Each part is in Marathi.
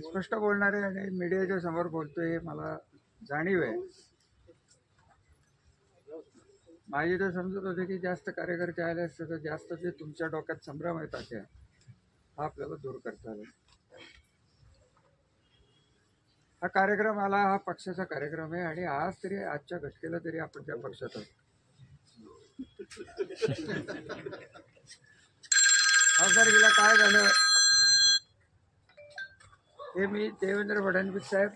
स्पष्ट बोलणारे आणि मीडियाच्या समोर बोलतोय हे मला जाणीव आहे. माझी तर समजत होते की जास्त कार्यकर्ते आले असते तर जास्त जे तुमच्या डोक्यात संभ्रम येतात हा आपल्याला दूर करता आला. हा कार्यक्रम आला, हा पक्षाचा कार्यक्रम आहे आणि आज तरी आजच्या घटकेला तरी आपण त्या पक्षात आहोत. खासदारकीला काय झालं हे मी देवेंद्र फडणवीस साहेब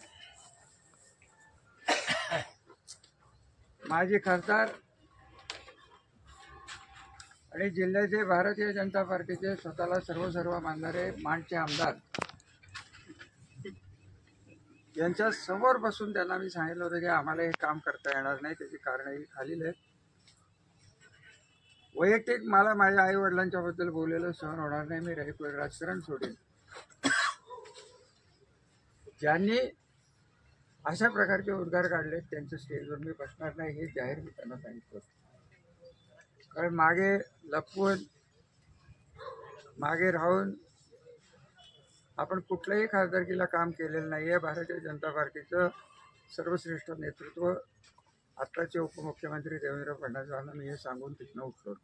माजी खासदार आणि जिल्ह्याचे भारतीय जनता पार्टीचे स्वतःला सर्व मानणारे मानचे आमदार यांच्या समोर बसून त्यांना मी सांगितलं होतं की आम्हाला हे काम करता येणार नाही, त्याची कारणं ही खालील आहेत. वैयक्तिक मला माझ्या आई वडिलांच्या बद्दल बोललेलं सहन होणार नाही, मी राजकारण सोडेन. ज्यांनी अशा प्रकारचे उद्गार काढले त्यांच्या स्टेजवर मी बसणार नाही हे जाहीर मी त्यांना सांगितलं. कारण मागे लपवून मागे राहून आपण कुठल्याही खासदारकीला काम केलेलं नाही आहे. भारतीय जनता पार्टीचं सर्वश्रेष्ठ नेतृत्व आत्ताचे उपमुख्यमंत्री देवेंद्र फडणवीसांना मी हे सांगून तिथनं उठलो.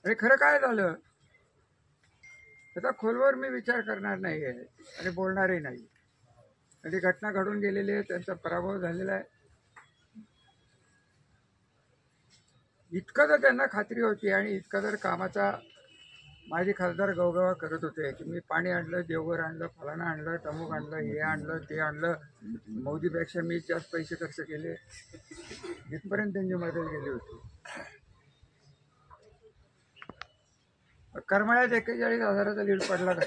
आणि खरं काय झालं त्याचा खोलवर मी विचार करणार नाही आहे आणि बोलणारही नाही. आणि घटना घडून गेलेली आहे, त्यांचा पराभव झालेला आहे. इतकं तर त्यांना खात्री होती आणि इतकं जर कामाचा माझे खासदार गवगवा करत होते की मी पाणी आणलं, देवघर आणलं, फलाना आणलं, तमुक आणलं, हे आणलं, ते आणलं, मोदीपेक्षा मी जास्त पैसे खर्च केले, इथपर्यंत त्यांची मदत गेली होती. करमाळ्यात 41,000चा लीड पडला का?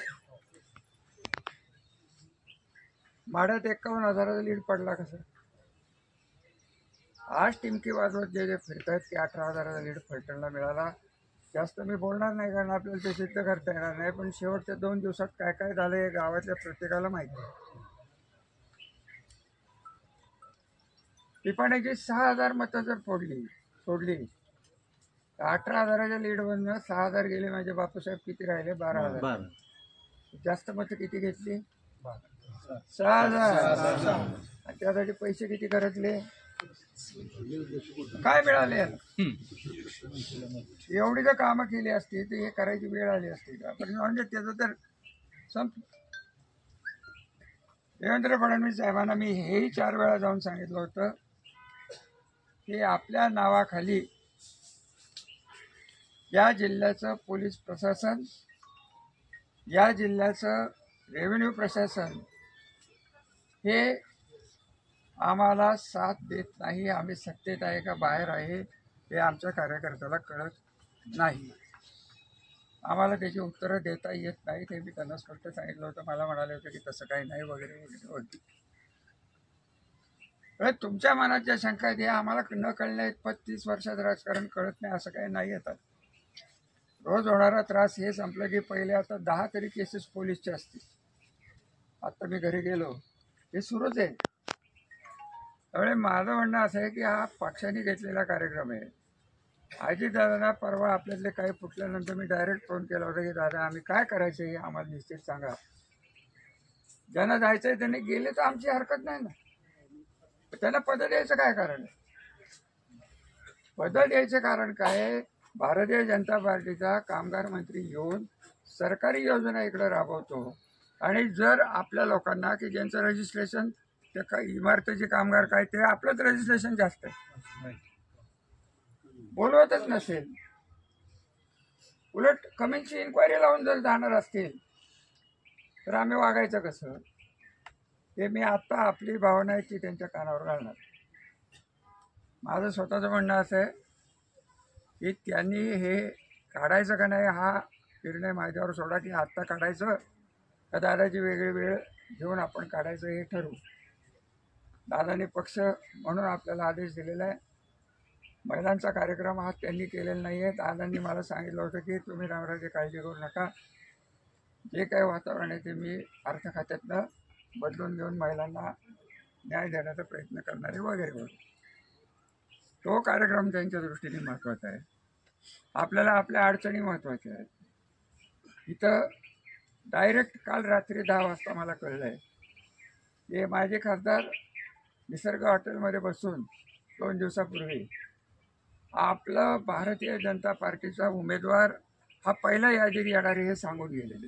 माढ्यात 51,000चा लीड पडला कसा? आज टिमकी वाजवत जे फिरतात की 18,000चा लीड फलटणला मिळाला. जास्त मी बोलणार नाही कारण आपल्याला ते सिद्ध करता येणार नाही. पण शेवटच्या 2 दिवसात काय काय झालं हे गावातल्या प्रत्येकाला माहिती आहे. पिपाण्याची 6,000 मतं जर सोडली 18,000च्या लीडवरनं 6,000 गेले. माझे बापूसाहेब किती राहिले? 12,000. जास्त मतं किती घेतली? 6,000. आणि त्यासाठी पैसे किती खर्चले? काय मिळाले? एवढी जर कामं केली असती तर हे करायची वेळ आली असती का? पण म्हणजे त्याचं तर देवेंद्र फडणवीस साहेबांना मी हेही 4 वेळा जाऊन सांगितलं होतं की आपल्या नावाखाली या जिल्ह्याचं पोलीस प्रशासन, या जिल्ह्याचं रेव्हेन्यू प्रशासन हे आम्हाला साथ देत नाही. आम्ही सत्तेत आहे का बाहेर आहे हे आमच्या कार्यकर्त्याला कळत नाही. आम्हाला त्याची उत्तरं देता येत नाही. ते मी त्यांना स्पष्ट सांगितलं होतं. मला म्हणाले होते की तसं काही नाही वगैरे वगैरे होती. तुमच्या मनात ज्या शंका आहेत हे आम्हाला न कळण्या इतपत 30 वर्षात राजकारण कळत नाही असं काही नाही. येतात रोज होणारा त्रास हे संपलं की पहिले आता 10 तरी केसेस पोलीसचे असतील. आता मी घरी गेलो हे सुरूच आहे. त्यामुळे माझं म्हणणं असं आहे की हा पक्षाने घेतलेला कार्यक्रम आहे. अजितदादांना परवा आपल्यातले काही फुटल्यानंतर मी डायरेक्ट फोन केला होता की दादा आम्ही काय करायचं हे आम्हाला निश्चित सांगा. ज्यांना जायचंय त्यांनी गेले तर आमची हरकत नाही ना. त्यांना पद द्यायचं काय कारण आहे? पद द्यायचं कारण काय? भारतीय जनता पार्टीचा कामगार मंत्री येऊन सरकारी योजना इकडे राबवतो आणि जर आपल्या लोकांना की ज्यांचं रजिस्ट्रेशन त्या इमारतीचे कामगार काय ते आपलंच रजिस्ट्रेशन जास्त आहे बोलवतच नसेल, उलट कमीची इन्क्वायरी लावून जर जाणार असतील तर आम्ही वागायचं कसं? हे मी आता आपली भावना आहे ती त्यांच्या कानावर घालणार. माझं स्वतःचं म्हणणं असं आहे की त्यांनी हे काढायचं का नाही हा निर्णय माझ्यावर सोडा की आत्ता काढायचं का दादाची वेगळी वेळ घेऊन आपण काढायचं हे ठरवू. दादानी पक्ष म्हणून आपल्याला आदेश दिलेला आहे. महिलांचा कार्यक्रम हा त्यांनी केलेला नाही आहे. दादांनी मला सांगितलं होतं की तुम्ही रामराजे काळजी करू नका, जे काही वातावरण आहे ते मी अर्थ खात्यातनं बदलून घेऊन महिलांना न्याय देण्याचा प्रयत्न करणारे वगैरे वगैरे. तो कार्यक्रम त्यांच्या दृष्टीने महत्त्वाचा आहे. आपल्याला आपल्या अडचणी महत्त्वाच्या आहेत. इथं डायरेक्ट काल रात्री 10 वाजता मला कळलंय की माझे खासदार निसर्ग हॉटेलमध्ये बसून 2 दिवसापूर्वी आपला भारतीय जनता पार्टीचा उमेदवार हा पहिला यादीत येणार हे सांगून गेलेले.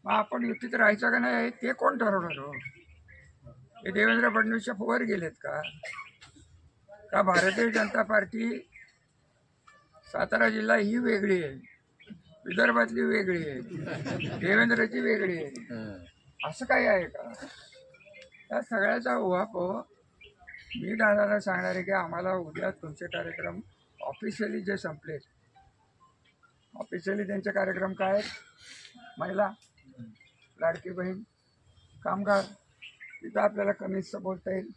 मग आपण युतीत राहायचं का नाही ते कोण ठरवणार हो? हे देवेंद्र फडणवीसच्या वर गेलेत का भारतीय जनता पार्टी सातारा जिल्हा ही वेगळी आहे, विदर्भातली वेगळी आहे, देवेंद्रची वेगळी आहे, असं काही आहे का? या सगळ्याचा उहापोह मी दादाला सांगणार आहे की आम्हाला उद्या तुमचे कार्यक्रम ऑफिशियली जे संपले, ऑफिशियली त्यांचे कार्यक्रम काय आहेत? महिला, लाडकी बहीण, कामगार, तिथं आपल्याला कमीचं बोलता येईल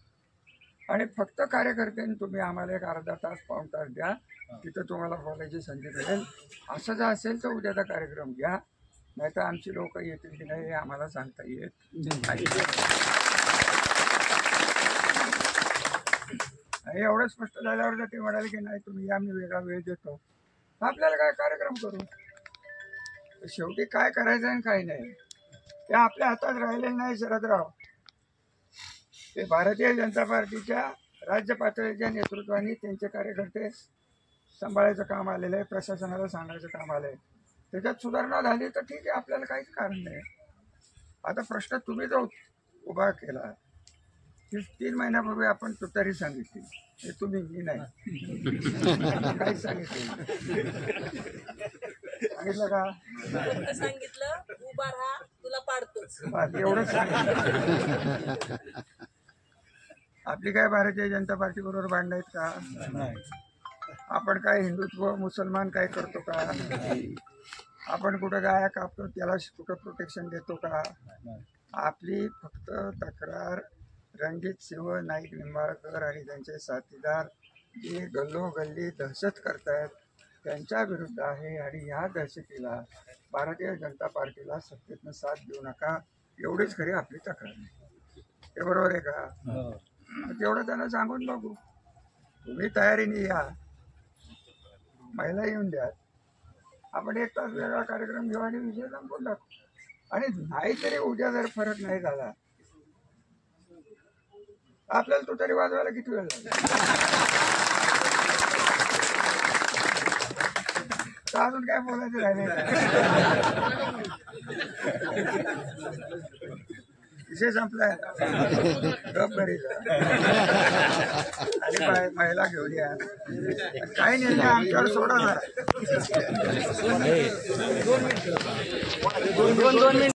आणि फक्त कार्यकर्त्यांनी तुम्ही आम्हाला एक अर्धा तास पाऊण तास द्या, तिथं तुम्हाला बोलायची संधी मिळेल. असं जर असेल तर उद्याचा कार्यक्रम घ्या, नाही तर आमची लोक येतील की नाही हे आम्हाला सांगता येत नाही. एवढं स्पष्ट झाल्यावर जर ते म्हणाले की नाही तुम्ही या, मी वेगळा वेळ देतो, आपल्याला काय कार्यक्रम करू. शेवटी काय करायचं आणि काय नाही ते आपल्या हातात राहिलेलं नाही. शरदराव, ते भारतीय जनता पार्टीच्या राज्य पातळीच्या नेतृत्वाने त्यांचे कार्यकर्ते सांभाळायचं काम आलेलं आहे, प्रशासनाला सांगायचं काम आलं आहे. त्याच्यात सुधारणा झाली तर ठीक आहे, आपल्याला काहीच कारण नाही. आता प्रश्न तुम्ही जो उभा केला 3 महिन्यापूर्वी आपण तुतारी सांगितली, हे तुम्ही, मी नाही काहीच सांगितलं का? सांगितलं उभा राहा तुला पाडतोच, एवढंच सांगितलं. आपली काय भारतीय जनता पार्टी बरोबर भांडण आहेत का? आपण काय हिंदुत्व मुसलमान काय करतो का? आपण कुठं गाया कापतो त्याला कुठं प्रोटेक्शन देतो का? आपली फक्त तक्रार रणजित सिंह नाईक निंबाळकर आणि त्यांचे साथीदार जे गल्लोगल्ली दहशत करतायत त्यांच्या विरुद्ध आहे आणि या दहशतीला भारतीय जनता पार्टीला सत्तेतनं साथ देऊ नका, एवढीच खरी आपली तक्रार आहे. हे बरोबर आहे का? तेवढं त्यांना सांगून बघू. तुम्ही तयारीने या, महिला येऊन द्या, आपण 1 तास वेगळा कार्यक्रम घेऊ आणि विषय संपून टाकू. आणि नाहीतरी उद्या जर फरक नाही झाला आपल्याला तो तरी वाजवायला किती वेळ लागला? अजून काय बोलायचं राहिले? विषय संपलाय, गप घरी जा आणि महिला घेऊन या. काही निर्णय आमच्यावर सोडा. 2 मिनिट